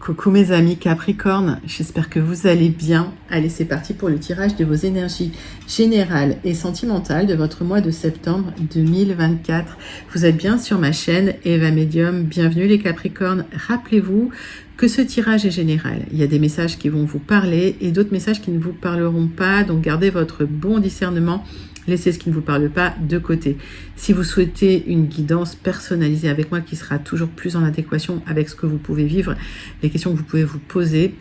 Coucou mes amis Capricorne, j'espère que vous allez bien. Allez, c'est parti pour le tirage de vos énergies générales et sentimentales de votre mois de septembre 2024. Vous êtes bien sur ma chaîne Eva Medium. Bienvenue les Capricornes. Rappelez-vous que ce tirage est général. Il y a des messages qui vont vous parler et d'autres messages qui ne vous parleront pas. Donc gardez votre bon discernement. Laissez ce qui ne vous parle pas de côté. Si vous souhaitez une guidance personnalisée avec moi qui sera toujours plus en adéquation avec ce que vous pouvez vivre, les questions que vous pouvez vous poser,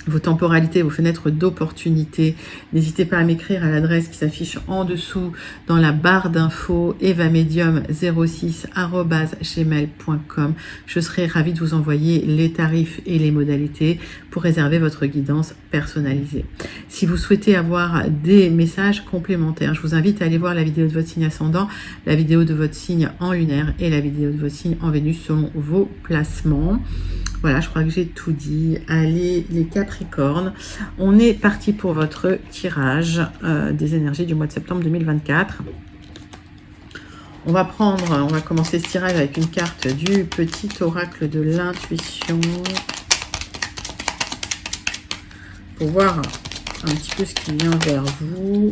vos temporalités, vos fenêtres d'opportunité, n'hésitez pas à m'écrire à l'adresse qui s'affiche en dessous dans la barre d'infos evamedium06@gmail.com. Je serai ravie de vous envoyer les tarifs et les modalités pour réserver votre guidance personnalisée. Si vous souhaitez avoir des messages complémentaires, je vous invite à aller voir la vidéo de votre signe ascendant, la vidéo de votre signe en lunaire et la vidéo de votre signe en Vénus selon vos placements. Voilà, je crois que j'ai tout dit. Allez, les Capricornes, on est parti pour votre tirage des énergies du mois de septembre 2024. On va commencer ce tirage avec une carte du petit oracle de l'intuition pour voir un petit peu ce qui vient vers vous.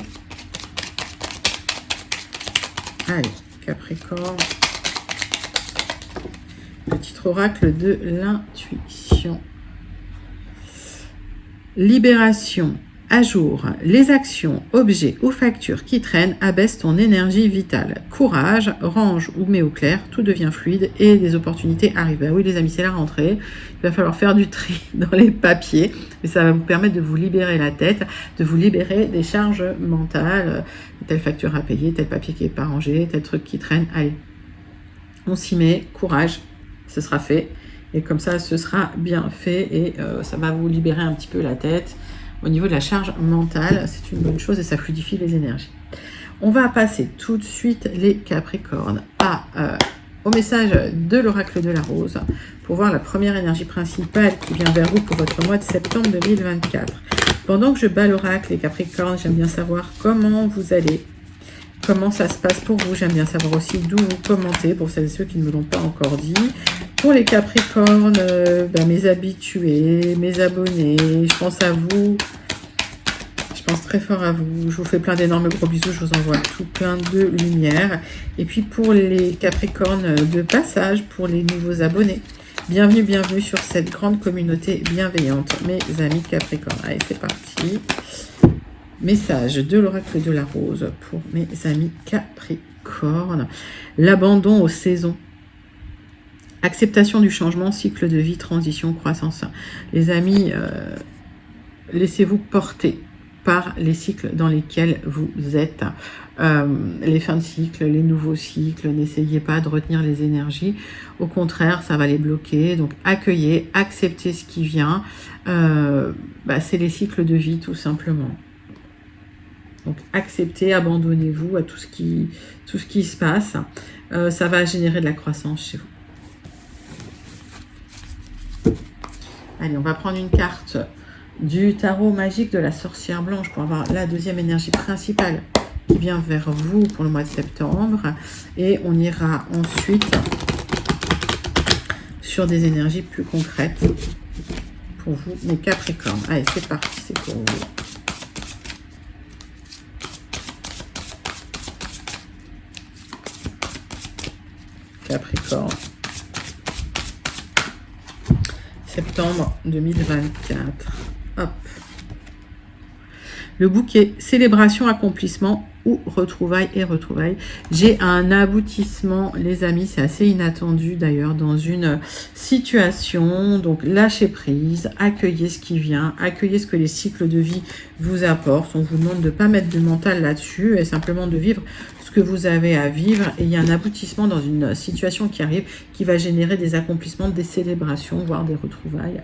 Allez, Capricorne. Petit oracle de l'intuition. Libération. À jour. Les actions, objets ou factures qui traînent abaissent ton énergie vitale. Courage, range ou mets au clair, tout devient fluide et des opportunités arrivent. Ah oui les amis, c'est la rentrée. Il va falloir faire du tri dans les papiers, mais ça va vous permettre de vous libérer la tête, de vous libérer des charges mentales. Telle facture à payer, tel papier qui n'est pas rangé, tel truc qui traîne. Allez, on s'y met, courage. Ce sera fait et comme ça ce sera bien fait et ça va vous libérer un petit peu la tête au niveau de la charge mentale. C'est une bonne chose et ça fluidifie les énergies. On va passer tout de suite les Capricornes au message de l'oracle de la rose pour voir la première énergie principale qui vient vers vous pour votre mois de septembre 2024. Pendant que je bats l'oracle, les Capricornes, j'aime bien savoir comment vous allez. Comment ça se passe pour vous? J'aime bien savoir aussi d'où vous commentez, pour celles et ceux qui ne me l'ont pas encore dit. Pour les Capricornes, mes habitués, mes abonnés, je pense à vous. Je pense très fort à vous. Je vous fais plein d'énormes gros bisous. Je vous envoie tout plein de lumière. Et puis pour les Capricornes de passage, pour les nouveaux abonnés, bienvenue, bienvenue sur cette grande communauté bienveillante, mes amis Capricornes. Allez, c'est parti. Message de l'oracle de la rose pour mes amis Capricorne. L'abandon aux saisons. Acceptation du changement, cycle de vie, transition, croissance. Les amis, laissez-vous porter par les cycles dans lesquels vous êtes. Les fins de cycle, les nouveaux cycles, n'essayez pas de retenir les énergies. Au contraire, ça va les bloquer. Donc accueillez, acceptez ce qui vient. C'est les cycles de vie tout simplement. Donc, acceptez, abandonnez-vous à tout ce qui se passe. Ça va générer de la croissance chez vous. Allez, on va prendre une carte du tarot magique de la sorcière blanche pour avoir la deuxième énergie principale qui vient vers vous pour le mois de septembre. Et on ira ensuite sur des énergies plus concrètes pour vous, mes Capricornes. Allez, c'est parti, c'est pour vous. Capricorne, septembre 2024. Hop. Le bouquet, célébration, accomplissement ou retrouvailles et retrouvailles. J'ai un aboutissement, les amis, c'est assez inattendu d'ailleurs dans une situation. Donc lâchez prise, accueillez ce qui vient, accueillez ce que les cycles de vie vous apportent. On vous demande de ne pas mettre de mental là-dessus et simplement de vivre ce que vous avez à vivre. Et il y a un aboutissement dans une situation qui arrive qui va générer des accomplissements, des célébrations, voire des retrouvailles.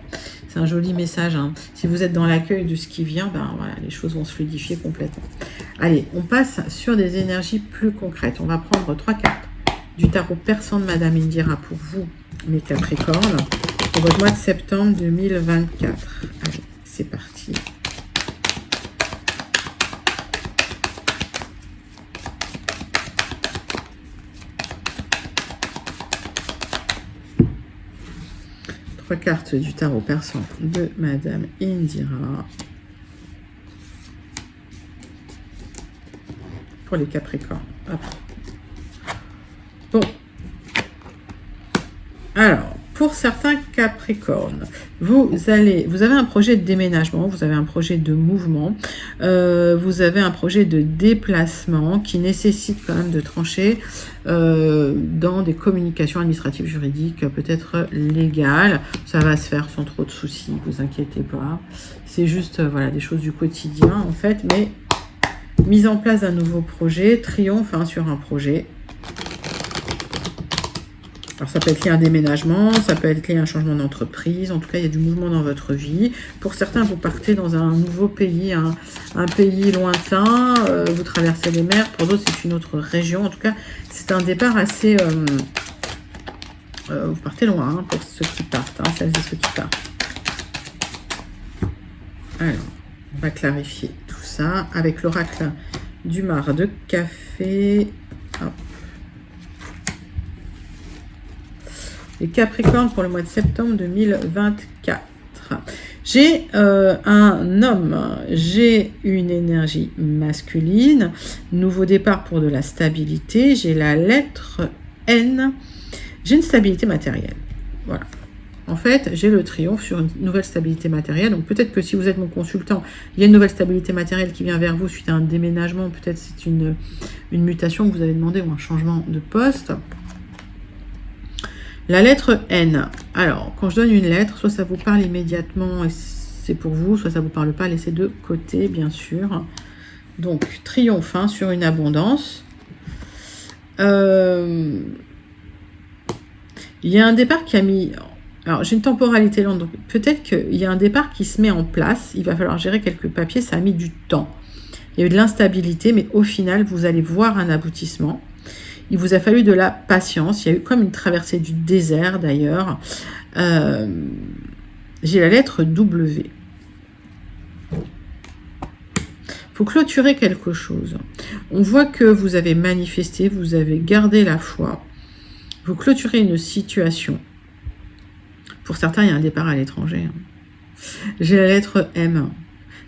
C'est un joli message. Hein. Si vous êtes dans l'accueil de ce qui vient, voilà, les choses vont se fluidifier complètement. Allez, on passe sur des énergies plus concrètes. On va prendre 3 cartes du tarot persan de Madame Indira pour vous, mes Capricornes, pour votre mois de septembre 2024. Allez, c'est parti. 3 cartes du tarot persan de Madame Indira. Pour les Capricornes. Hop. Bon. Alors, pour certains Capricornes, vous avez un projet de déménagement, vous avez un projet de mouvement, vous avez un projet de déplacement qui nécessite quand même de trancher dans des communications administratives, juridiques, peut-être légales. Ça va se faire sans trop de soucis, vous inquiétez pas. C'est juste voilà, des choses du quotidien en fait, mais mise en place d'un nouveau projet, triomphe sur un projet. Alors ça peut être lié à un déménagement, ça peut être lié à un changement d'entreprise, en tout cas il y a du mouvement dans votre vie. Pour certains, vous partez dans un nouveau pays, un pays lointain, vous traversez les mers, pour d'autres c'est une autre région. En tout cas, c'est un départ assez... vous partez loin pour ceux qui partent, celles et ceux qui partent. Alors, on va clarifier tout ça avec l'oracle du mar de café. Hop. Les Capricornes pour le mois de septembre 2024. J'ai un homme, j'ai une énergie masculine, nouveau départ pour de la stabilité, j'ai la lettre N, j'ai une stabilité matérielle. Voilà. En fait, j'ai le triomphe sur une nouvelle stabilité matérielle. Donc peut-être que si vous êtes mon consultant, il y a une nouvelle stabilité matérielle qui vient vers vous suite à un déménagement, peut-être c'est une mutation que vous avez demandé ou un changement de poste. La lettre N. Alors, quand je donne une lettre, soit ça vous parle immédiatement et c'est pour vous, soit ça ne vous parle pas, laissez de côté, bien sûr. Donc, triomphe sur une abondance. Il y a un départ qui a mis... Alors, j'ai une temporalité lente, donc peut-être qu'il y a un départ qui se met en place. Il va falloir gérer quelques papiers, ça a mis du temps. Il y a eu de l'instabilité, mais au final, vous allez voir un aboutissement. Il vous a fallu de la patience. Il y a eu comme une traversée du désert, d'ailleurs. J'ai la lettre W. Il faut clôturer quelque chose. On voit que vous avez manifesté, vous avez gardé la foi. Vous clôturez une situation. Pour certains, il y a un départ à l'étranger. J'ai la lettre M.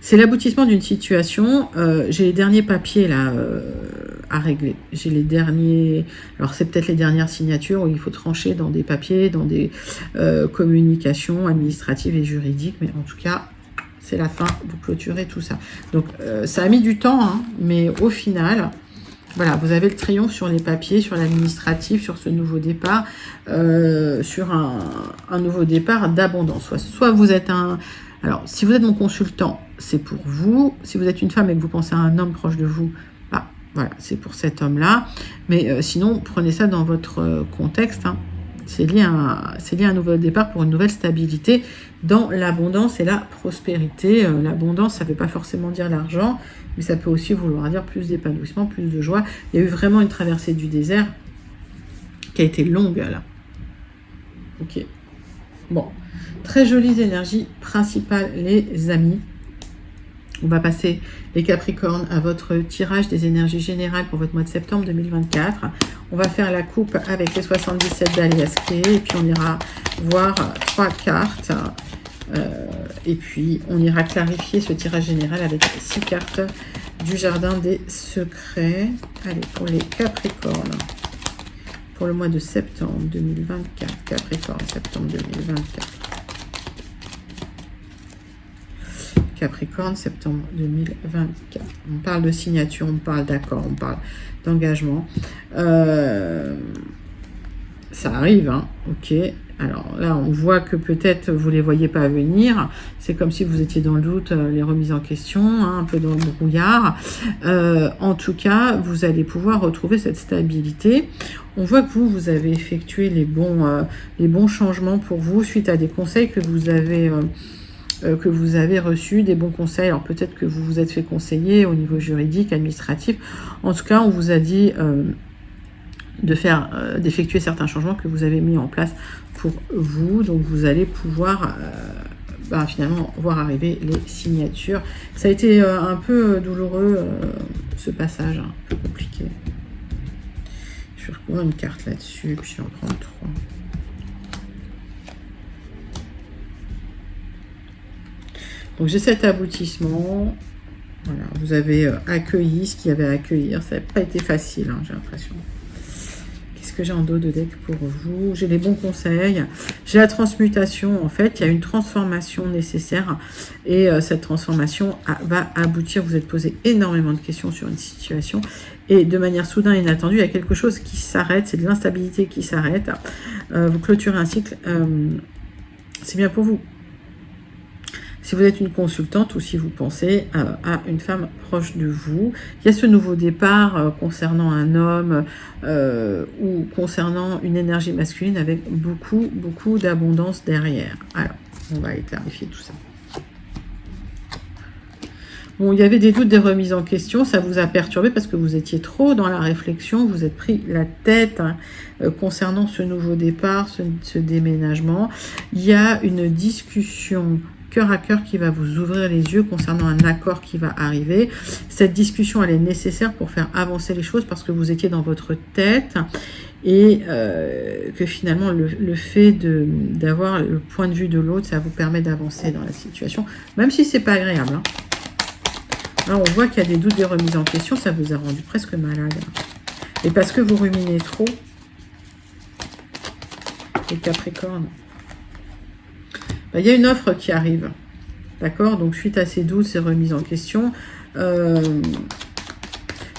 C'est l'aboutissement d'une situation. J'ai les derniers papiers là à régler. J'ai les derniers... Alors, c'est peut-être les dernières signatures où il faut trancher dans des papiers, dans des communications administratives et juridiques. Mais en tout cas, c'est la fin. Vous clôturez tout ça. Donc, ça a mis du temps, mais au final... Voilà, vous avez le triomphe sur les papiers, sur l'administratif, sur ce nouveau départ, sur un nouveau départ d'abondance. Soit vous êtes un... Alors, si vous êtes mon consultant, c'est pour vous. Si vous êtes une femme et que vous pensez à un homme proche de vous, bah, voilà, c'est pour cet homme-là. Mais sinon, prenez ça dans votre contexte. C'est lié à un nouveau départ pour une nouvelle stabilité dans l'abondance et la prospérité. L'abondance, ça ne veut pas forcément dire l'argent, mais ça peut aussi vouloir dire plus d'épanouissement, plus de joie. Il y a eu vraiment une traversée du désert qui a été longue, là. Ok. Bon. Très jolies énergies principales, les amis. On va passer, les Capricornes, à votre tirage des énergies générales pour votre mois de septembre 2024. On va faire la coupe avec les 77 d'Aliasqué et puis on ira voir 3 cartes. Et puis, on ira clarifier ce tirage général avec 6 cartes du Jardin des Secrets. Allez, pour les Capricornes, pour le mois de septembre 2024. Capricorne, septembre 2024. Capricorne, septembre 2024. On parle de signature, on parle d'accord, on parle d'engagement. Ça arrive, ok. Alors là, on voit que peut-être vous ne les voyez pas venir. C'est comme si vous étiez dans le doute, les remises en question, un peu dans le brouillard. En tout cas, vous allez pouvoir retrouver cette stabilité. On voit que vous avez effectué les bons changements pour vous suite à des conseils que vous avez reçus, des bons conseils. Alors peut-être que vous vous êtes fait conseiller au niveau juridique, administratif. En tout cas, on vous a dit... d'effectuer certains changements que vous avez mis en place pour vous. Donc, vous allez pouvoir finalement voir arriver les signatures. Ça a été un peu douloureux, ce passage, un peu compliqué. Je vais reprendre une carte là-dessus, puis je vais en prendre 3. Donc j'ai cet aboutissement. Voilà, vous avez accueilli ce qu'il y avait à accueillir. Ça n'a pas été facile, hein, j'ai l'impression. Qu'est-ce que j'ai en dos de deck pour vous? J'ai les bons conseils. J'ai la transmutation. En fait, il y a une transformation nécessaire. Et cette transformation va aboutir. Vous êtes posé énormément de questions sur une situation. Et de manière soudain et inattendue, il y a quelque chose qui s'arrête. C'est de l'instabilité qui s'arrête. Vous clôturez un cycle. C'est bien pour vous. Si vous êtes une consultante ou si vous pensez à une femme proche de vous, il y a ce nouveau départ concernant un homme ou concernant une énergie masculine avec beaucoup d'abondance derrière. Alors, on va clarifier tout ça. Bon, il y avait des doutes, des remises en question, ça vous a perturbé parce que vous étiez trop dans la réflexion, vous êtes pris la tête concernant ce nouveau départ, ce déménagement. Il y a une discussion cœur à cœur qui va vous ouvrir les yeux concernant un accord qui va arriver. Cette discussion, elle est nécessaire pour faire avancer les choses parce que vous étiez dans votre tête et que finalement, le fait d'avoir le point de vue de l'autre, ça vous permet d'avancer dans la situation, même si c'est pas agréable. Hein. Là, on voit qu'il y a des doutes, des remises en question, ça vous a rendu presque malade. Et parce que vous ruminez trop, les Capricornes. Il y a une offre qui arrive, d'accord? Donc, suite à ces doutes, ces remises en question,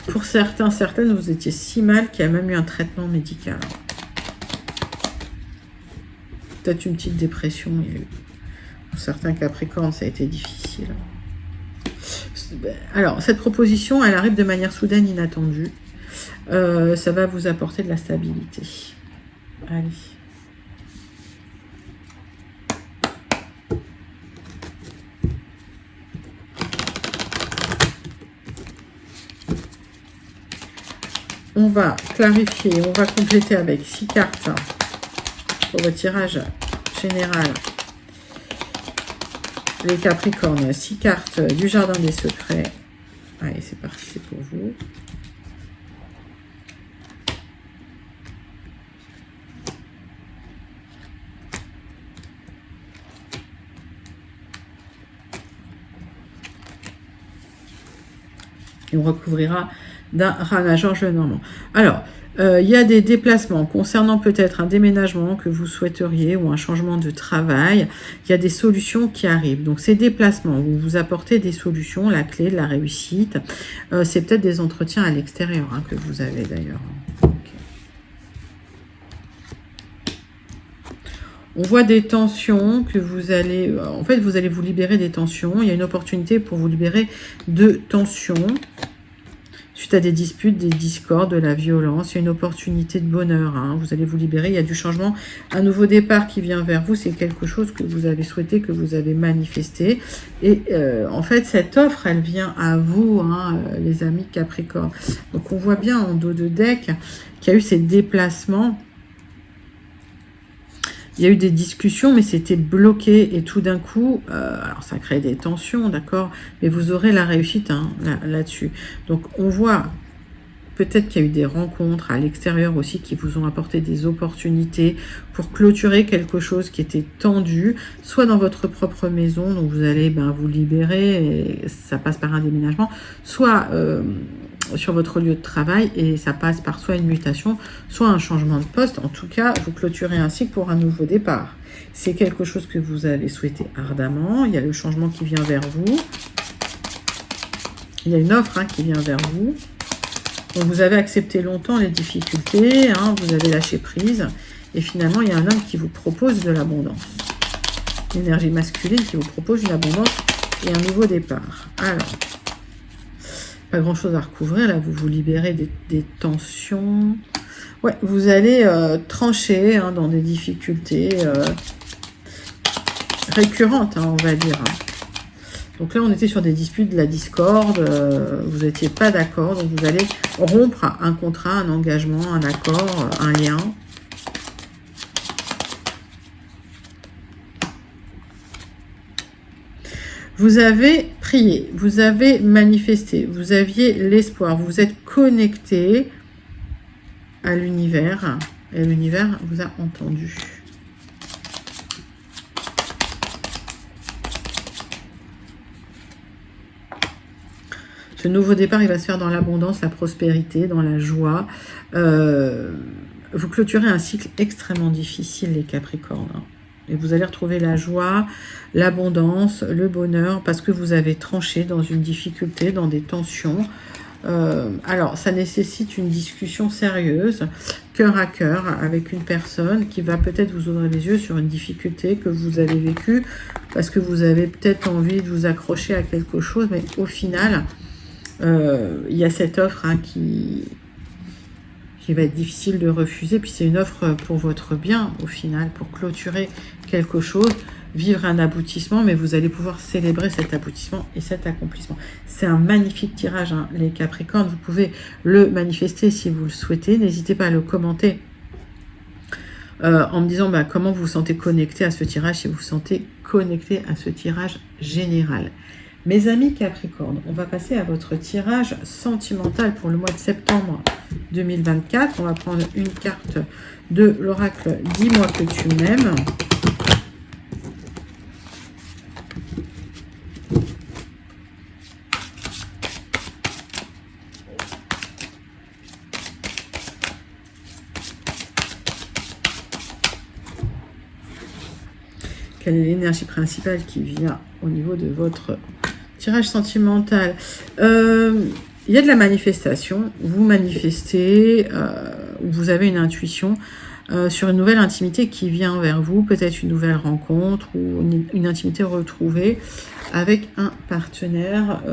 pour certains, certaines, vous étiez si mal qu'il y a même eu un traitement médical. Peut-être une petite dépression, il y a eu. Pour certains Capricornes, ça a été difficile. Alors, cette proposition, elle arrive de manière soudaine, inattendue. Ça va vous apporter de la stabilité. Allez. On va clarifier, on va compléter avec 6 cartes pour votre tirage général. Les Capricornes, 6 cartes du Jardin des Secrets. Allez, c'est parti, c'est pour vous. Et on recouvrira d'un Rana Georges Lenormand. Alors, il y a des déplacements concernant peut-être un déménagement que vous souhaiteriez ou un changement de travail. Il y a des solutions qui arrivent. Donc, ces déplacements, vous apportez des solutions, la clé de la réussite. C'est peut-être des entretiens à l'extérieur hein, que vous avez d'ailleurs. Okay. On voit des tensions que vous allez... En fait, vous allez vous libérer des tensions. Il y a une opportunité pour vous libérer de tensions. Suite à des disputes, des discordes, de la violence, il y a une opportunité de bonheur. Hein. Vous allez vous libérer, il y a du changement, un nouveau départ qui vient vers vous. C'est quelque chose que vous avez souhaité, que vous avez manifesté. Et en fait, cette offre, elle vient à vous, hein, les amis Capricorne. Donc, on voit bien en dos de deck qu'il y a eu ces déplacements. Il y a eu des discussions, mais c'était bloqué. Et tout d'un coup, alors ça crée des tensions, d'accord? Mais vous aurez la réussite hein, là-dessus. Donc, on voit peut-être qu'il y a eu des rencontres à l'extérieur aussi qui vous ont apporté des opportunités pour clôturer quelque chose qui était tendu, soit dans votre propre maison, donc vous allez vous libérer, et ça passe par un déménagement, soit sur votre lieu de travail, et ça passe par soit une mutation, soit un changement de poste. En tout cas, vous clôturez un cycle pour un nouveau départ. C'est quelque chose que vous avez souhaité ardemment. Il y a le changement qui vient vers vous. Il y a une offre hein, qui vient vers vous. Donc, vous avez accepté longtemps les difficultés, hein, vous avez lâché prise. Et finalement, il y a un homme qui vous propose de l'abondance. L'énergie masculine qui vous propose une abondance et un nouveau départ. Alors, pas grand-chose à recouvrir. Là, vous vous libérez des tensions. Ouais, vous allez trancher hein, dans des difficultés récurrentes, hein, on va dire. Donc là, on était sur des disputes, de la discorde, vous n'étiez pas d'accord, donc vous allez rompre un contrat, un engagement, un accord, un lien. Vous avez prié, vous avez manifesté, vous aviez l'espoir, vous êtes connecté à l'univers, et l'univers vous a entendu. Ce nouveau départ, il va se faire dans l'abondance, la prospérité, dans la joie. Vous clôturez un cycle extrêmement difficile, les Capricornes. Hein. Et vous allez retrouver la joie, l'abondance, le bonheur, parce que vous avez tranché dans une difficulté, dans des tensions. Alors, ça nécessite une discussion sérieuse, cœur à cœur, avec une personne qui va peut-être vous ouvrir les yeux sur une difficulté que vous avez vécue, parce que vous avez peut-être envie de vous accrocher à quelque chose, mais au final, il y a cette offre hein, qui va être difficile de refuser, puis c'est une offre pour votre bien, au final, pour clôturer quelque chose, vivre un aboutissement, mais vous allez pouvoir célébrer cet aboutissement et cet accomplissement. C'est un magnifique tirage, hein, les Capricornes. Vous pouvez le manifester si vous le souhaitez. N'hésitez pas à le commenter en me disant comment vous vous sentez connecté à ce tirage, si vous vous sentez connecté à ce tirage général. Mes amis Capricorne, on va passer à votre tirage sentimental pour le mois de septembre 2024. On va prendre une carte de l'oracle « Dis-moi que tu m'aimes ». Quelle est l'énergie principale qui vient au niveau de votre tirage sentimental? Il y a de la manifestation. Vous manifestez, vous avez une intuition sur une nouvelle intimité qui vient vers vous, peut-être une nouvelle rencontre ou une intimité retrouvée avec un partenaire,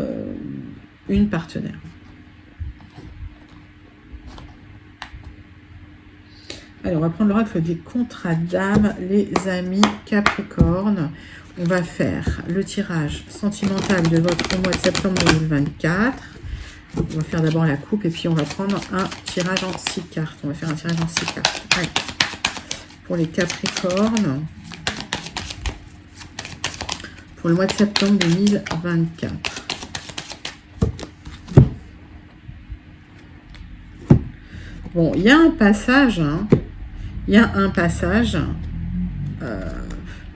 une partenaire. Alors, on va prendre l'oracle des contrats d'âme, les amis Capricorne. On va faire le tirage sentimental de votre mois de septembre 2024. On va faire d'abord la coupe et puis on va prendre un tirage en 6 cartes. On va faire un tirage en 6 cartes. Allez. Pour les Capricornes. Pour le mois de septembre 2024. Bon, il y a un passage, hein. Il y a un passage,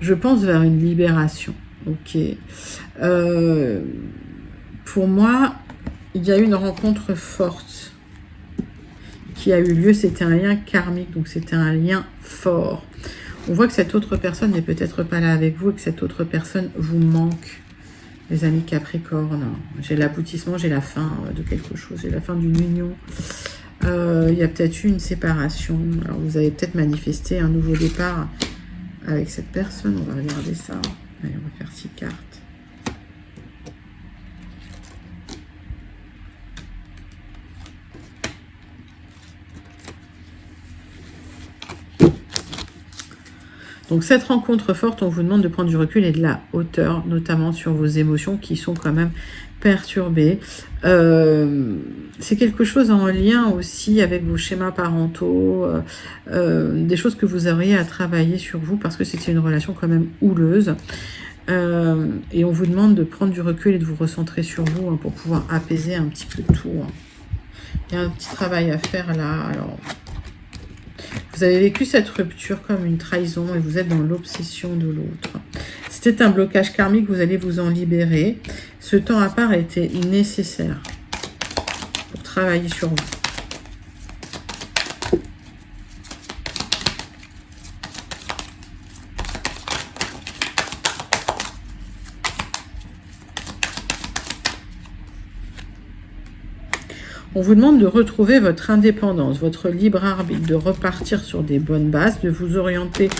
je pense, vers une libération. Ok. Pour moi, il y a eu une rencontre forte qui a eu lieu. C'était un lien karmique, donc c'était un lien fort. On voit que cette autre personne n'est peut-être pas là avec vous et que cette autre personne vous manque. Les amis Capricorne, j'ai l'aboutissement, j'ai la fin de quelque chose, j'ai la fin d'une union. Il y a peut-être eu une séparation. Alors vous avez peut-être manifesté un nouveau départ avec cette personne. On va regarder ça. Allez, on va faire 6 cartes. Donc cette rencontre forte, on vous demande de prendre du recul et de la hauteur, notamment sur vos émotions qui sont quand même perturbées. C'est quelque chose en lien aussi avec vos schémas parentaux, des choses que vous auriez à travailler sur vous parce que c'était une relation quand même houleuse. Et on vous demande de prendre du recul et de vous recentrer sur vous hein, pour pouvoir apaiser un petit peu tout. Hein. Il y a un petit travail à faire là. Alors, vous avez vécu cette rupture comme une trahison et vous êtes dans l'obsession de l'autre. C'était un blocage karmique, vous allez vous en libérer. Ce temps à part était nécessaire pour travailler sur vous. On vous demande de retrouver votre indépendance, votre libre arbitre, de repartir sur des bonnes bases, de vous orienter,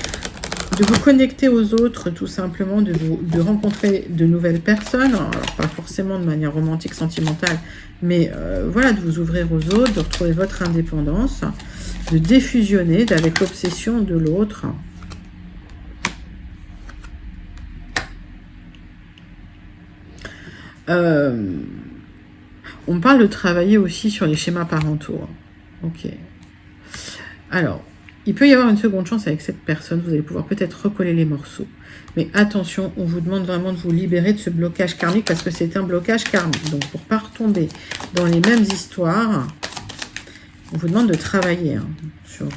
de vous connecter aux autres, tout simplement, de rencontrer de nouvelles personnes, alors pas forcément de manière romantique, sentimentale, mais voilà, de vous ouvrir aux autres, de retrouver votre indépendance, de défusionner avec l'obsession de l'autre. On parle de travailler aussi sur les schémas parentaux. Ok. Alors, il peut y avoir une seconde chance avec cette personne. Vous allez pouvoir peut-être recoller les morceaux. Mais attention, on vous demande vraiment de vous libérer de ce blocage karmique parce que c'est un blocage karmique. Donc, pour ne pas retomber dans les mêmes histoires, on vous demande de travailler hein, sur vous.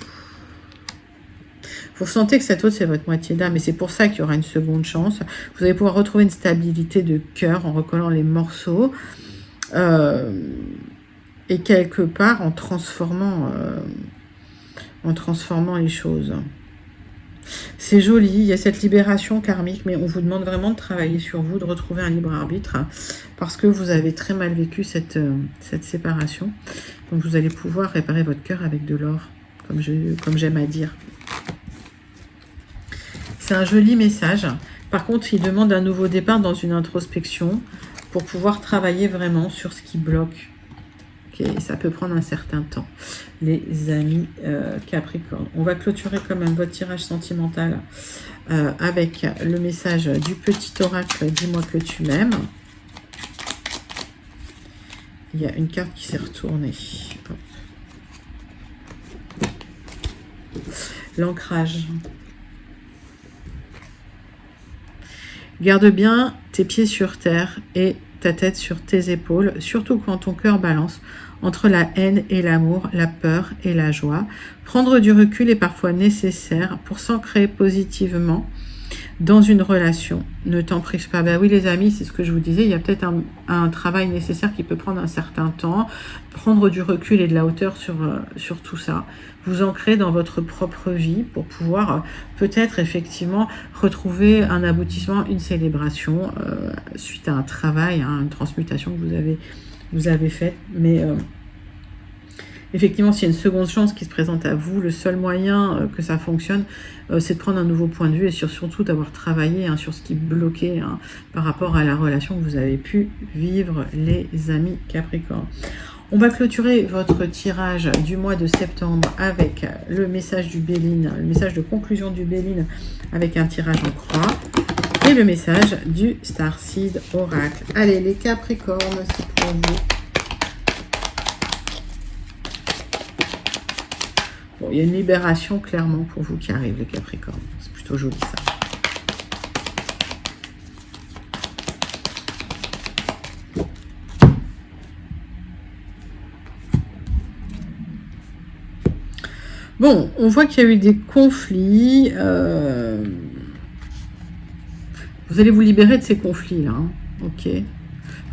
Vous ressentez que cette autre, c'est votre moitié d'âme et c'est pour ça qu'il y aura une seconde chance. Vous allez pouvoir retrouver une stabilité de cœur en recollant les morceaux. et quelque part en transformant les choses. C'est joli, il y a cette libération karmique, mais on vous demande vraiment de travailler sur vous, de retrouver un libre arbitre, parce que vous avez très mal vécu cette séparation. Donc vous allez pouvoir réparer votre cœur avec de l'or, comme j'aime à dire. C'est un joli message. Par contre, il demande un nouveau départ dans une introspection pour pouvoir travailler vraiment sur ce qui bloque. Okay, ça peut prendre un certain temps, les amis Capricorne. On va clôturer quand même votre tirage sentimental avec le message du petit oracle « Dis-moi que tu m'aimes ». Il y a une carte qui s'est retournée. L'ancrage. Garde bien tes pieds sur terre et ta tête sur tes épaules, surtout quand ton cœur balance entre la haine et l'amour, la peur et la joie. Prendre du recul est parfois nécessaire pour s'ancrer positivement dans une relation. Ne t'en prive pas. Ben oui les amis, c'est ce que je vous disais, il y a peut-être un travail nécessaire qui peut prendre un certain temps. Prendre du recul et de la hauteur sur tout ça. Vous ancrer dans votre propre vie pour pouvoir peut-être effectivement retrouver un aboutissement, une célébration suite à un travail, une transmutation que vous avez faite. Mais effectivement, s'il y a une seconde chance qui se présente à vous, le seul moyen que ça fonctionne, c'est de prendre un nouveau point de vue et surtout d'avoir travaillé sur ce qui bloquait par rapport à la relation que vous avez pu vivre, les amis Capricorne. On va clôturer votre tirage du mois de septembre avec le message du Béline, le message de conclusion du Béline avec un tirage en croix et le message du Starseed Oracle. Allez, les Capricornes, c'est pour vous. Bon, il y a une libération clairement pour vous qui arrive, les Capricornes. C'est plutôt joli ça. Bon, on voit qu'il y a eu des conflits. Vous allez vous libérer de ces conflits-là. Ok.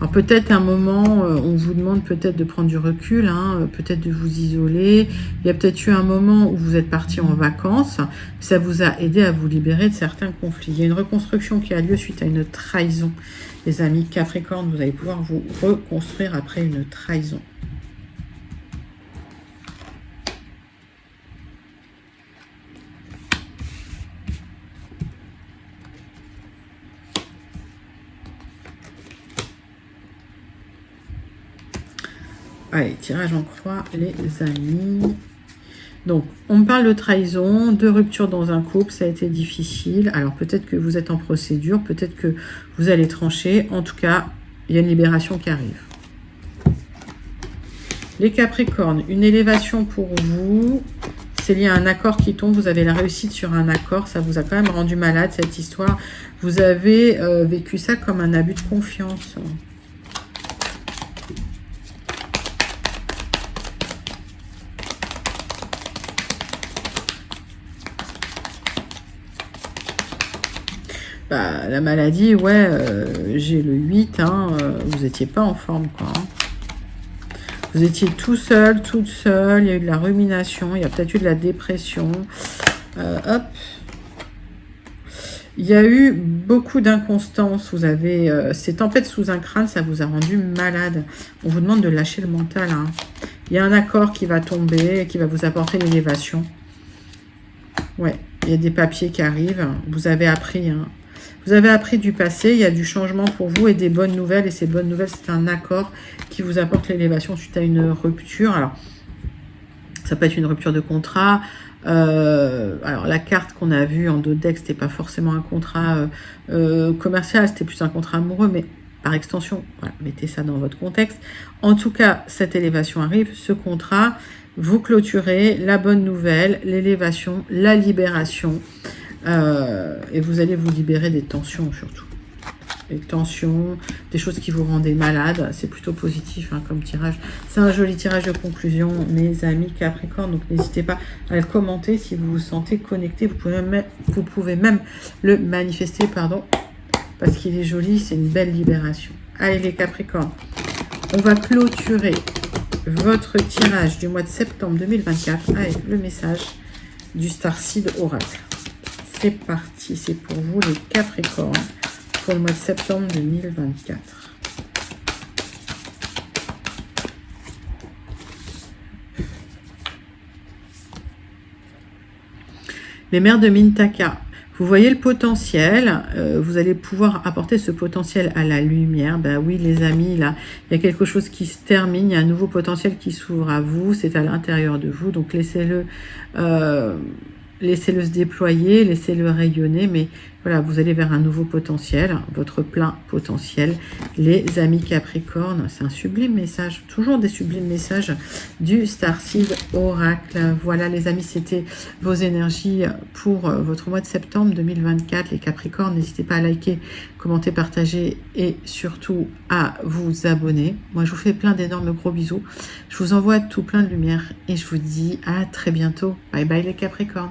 Alors peut-être un moment, on vous demande peut-être de prendre du recul, peut-être de vous isoler. Il y a peut-être eu un moment où vous êtes parti en vacances. Ça vous a aidé à vous libérer de certains conflits. Il y a une reconstruction qui a lieu suite à une trahison. Les amis Capricorne, vous allez pouvoir vous reconstruire après une trahison. Allez, tirage en croix, les amis. Donc, on me parle de trahison, de rupture dans un couple, ça a été difficile. Alors, peut-être que vous êtes en procédure, peut-être que vous allez trancher. En tout cas, il y a une libération qui arrive. Les Capricornes, une élévation pour vous. C'est lié à un accord qui tombe. Vous avez la réussite sur un accord. Ça vous a quand même rendu malade, cette histoire. Vous avez vécu ça comme un abus de confiance. Bah, la maladie, ouais, j'ai le 8, vous n'étiez pas en forme, quoi. Vous étiez tout seul, toute seule, il y a eu de la rumination, il y a peut-être eu de la dépression. Hop. Il y a eu beaucoup d'inconstance, vous avez ces tempêtes sous un crâne, ça vous a rendu malade. On vous demande de lâcher le mental. Il y a un accord qui va tomber, qui va vous apporter l'élévation. Ouais, il y a des papiers qui arrivent, vous avez appris, Vous avez appris du passé, il y a du changement pour vous et des bonnes nouvelles. Et ces bonnes nouvelles, c'est un accord qui vous apporte l'élévation suite à une rupture. Alors, ça peut être une rupture de contrat. Alors, la carte qu'on a vue en dos de deck, c'était pas forcément un contrat commercial, c'était plus un contrat amoureux, mais par extension, voilà, mettez ça dans votre contexte. En tout cas, cette élévation arrive, ce contrat, vous clôturez la bonne nouvelle, l'élévation, la libération. Et vous allez vous libérer des tensions surtout. Des tensions, des choses qui vous rendaient malade. C'est plutôt positif comme tirage. C'est un joli tirage de conclusion, mes amis Capricorne. Donc n'hésitez pas à le commenter si vous vous sentez connecté. Vous pouvez même le manifester, parce qu'il est joli. C'est une belle libération. Allez les Capricornes, On va clôturer votre tirage du mois de septembre 2024 avec le message du Starseed Oracle. C'est parti, c'est pour vous les Capricornes pour le mois de septembre 2024. Les mères de Mintaka, vous voyez le potentiel, vous allez pouvoir apporter ce potentiel à la lumière. Ben oui les amis, là, il y a quelque chose qui se termine, il y a un nouveau potentiel qui s'ouvre à vous, c'est à l'intérieur de vous, donc laissez-le se déployer, laissez-le rayonner, mais voilà, vous allez vers un nouveau potentiel, votre plein potentiel. Les amis Capricorne, c'est un sublime message, toujours des sublimes messages du Starseed Oracle. Voilà les amis, c'était vos énergies pour votre mois de septembre 2024. Les Capricornes, n'hésitez pas à liker, commenter, partager et surtout à vous abonner. Moi, je vous fais plein d'énormes gros bisous. Je vous envoie tout plein de lumière et je vous dis à très bientôt. Bye bye les Capricornes.